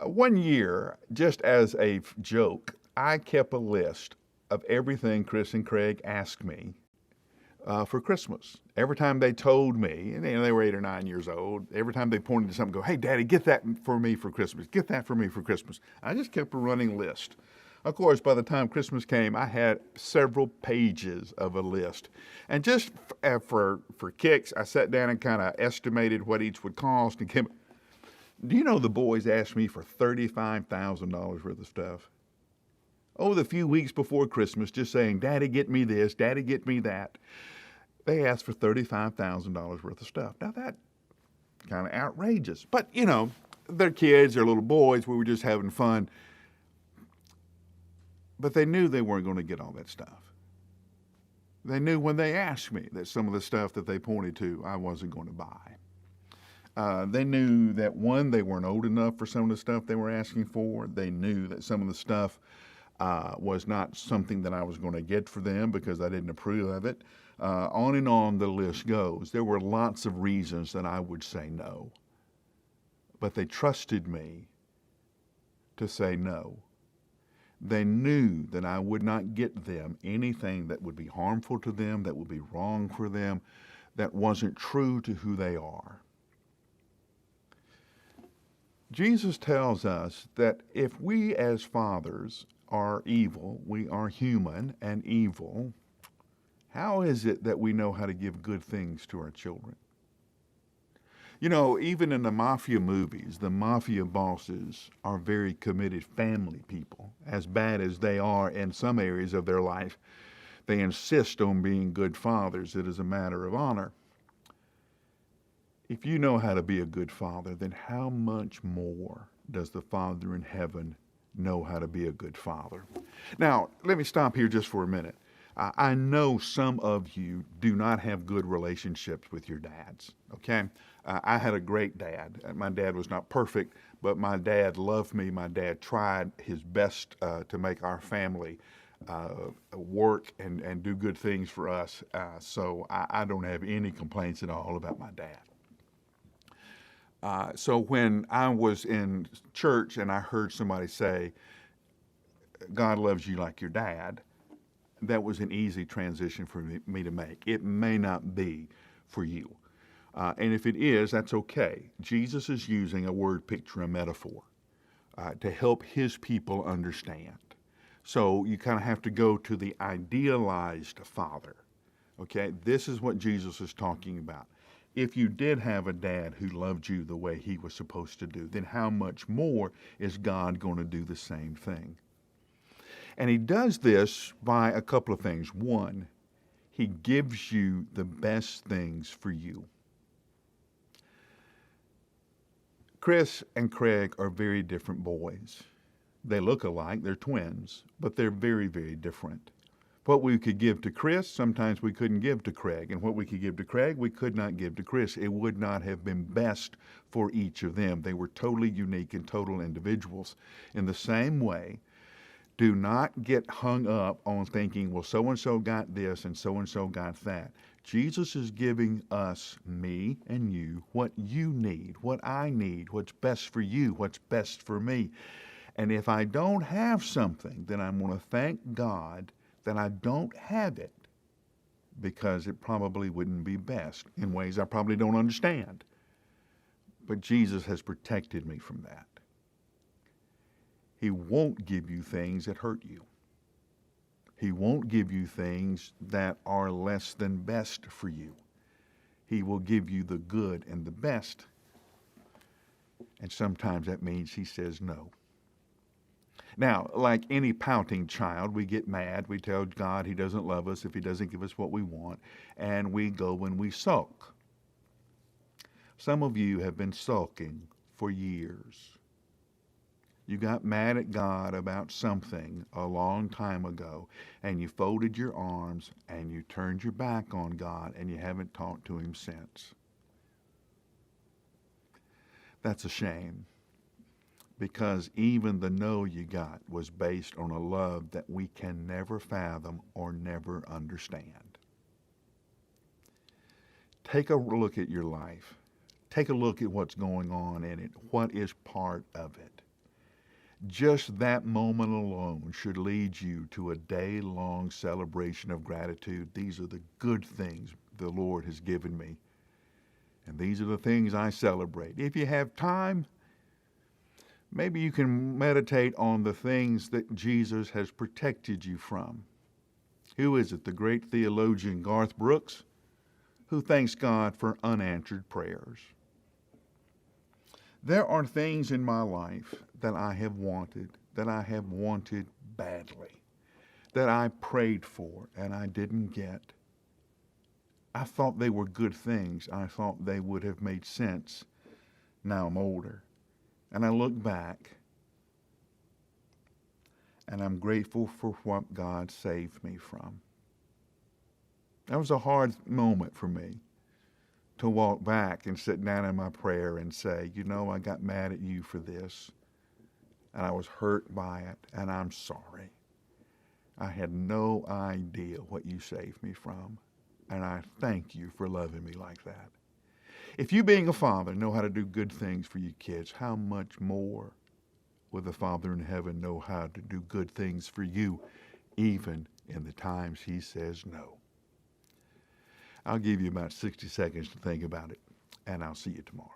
One year, just as a joke, I kept a list of everything Chris and Craig asked me for Christmas. Every time they told me, and they were 8 or 9 years old, every time they pointed to something, go, "Hey, Daddy, get that for me for Christmas. Get that for me for Christmas." I just kept a running list. Of course, by the time Christmas came, I had several pages of a list. And just for kicks, I sat down and kind of estimated what each would cost. And came. Do you know the boys asked me for $35,000 worth of stuff? Oh, the few weeks before Christmas, just saying, "Daddy, get me this, Daddy, get me that." They asked for $35,000 worth of stuff. Now, that kind of outrageous. But, they're kids, they're little boys, we were just having fun. But they knew they weren't going to get all that stuff. They knew when they asked me that some of the stuff that they pointed to, I wasn't going to buy. They knew that, one, they weren't old enough for some of the stuff they were asking for. They knew that some of the stuff was not something that I was going to get for them because I didn't approve of it. On and on the list goes. There were lots of reasons that I would say no. But they trusted me to say no. They knew that I would not get them anything that would be harmful to them, that would be wrong for them, that wasn't true to who they are. Jesus tells us that if we as fathers are evil, we are human and evil, how is it that we know how to give good things to our children? Even in the mafia movies, the mafia bosses are very committed family people. As bad as they are in some areas of their life, they insist on being good fathers. It is a matter of honor. If you know how to be a good father, then how much more does the Father in heaven know how to be a good father? Now, let me stop here just for a minute. I know some of you do not have good relationships with your dads, okay? I had a great dad. My dad was not perfect, but my dad loved me. My dad tried his best to make our family work and do good things for us. So I don't have any complaints at all about my dad. So when I was in church and I heard somebody say, "God loves you like your dad," that was an easy transition for me to make. It may not be for you. And if it is, that's okay. Jesus is using a word picture, a metaphor, to help his people understand. So you kind of have to go to the idealized father. Okay, this is what Jesus is talking about. If you did have a dad who loved you the way he was supposed to do, then how much more is God going to do the same thing? And he does this by a couple of things. One, he gives you the best things for you. Chris and Craig are very different boys. They look alike, they're twins, but they're very, very different. What we could give to Chris, sometimes we couldn't give to Craig. And what we could give to Craig, we could not give to Chris. It would not have been best for each of them. They were totally unique and total individuals. In the same way, do not get hung up on thinking, well, so-and-so got this and so-and-so got that. Jesus is giving us, me and you, what you need, what I need, what's best for you, what's best for me. And if I don't have something, then I'm going to thank God that I don't have it, because it probably wouldn't be best in ways I probably don't understand. But Jesus has protected me from that. He won't give you things that hurt you. He won't give you things that are less than best for you. He will give you the good and the best. And sometimes that means he says no. Now, like any pouting child, we get mad. We tell God he doesn't love us if he doesn't give us what we want. And we go and we sulk. Some of you have been sulking for years. You got mad at God about something a long time ago, and you folded your arms and you turned your back on God, and you haven't talked to him since. That's a shame, because even the no you got was based on a love that we can never fathom or never understand. Take a look at your life. Take a look at what's going on in it. What is part of it? Just that moment alone should lead you to a day-long celebration of gratitude. These are the good things the Lord has given me, and these are the things I celebrate. If you have time, maybe you can meditate on the things that Jesus has protected you from. Who is it? The great theologian Garth Brooks, who thanks God for unanswered prayers. There are things in my life that I have wanted badly, that I prayed for and I didn't get. I thought they were good things. I thought they would have made sense. Now I'm older, and I look back, and I'm grateful for what God saved me from. That was a hard moment for me, to walk back and sit down in my prayer and say, you know, I got mad at you for this, and I was hurt by it, and I'm sorry. I had no idea what you saved me from, and I thank you for loving me like that. If you, being a father, know how to do good things for your kids, how much more will the Father in heaven know how to do good things for you, even in the times he says no? I'll give you about 60 seconds to think about it, and I'll see you tomorrow.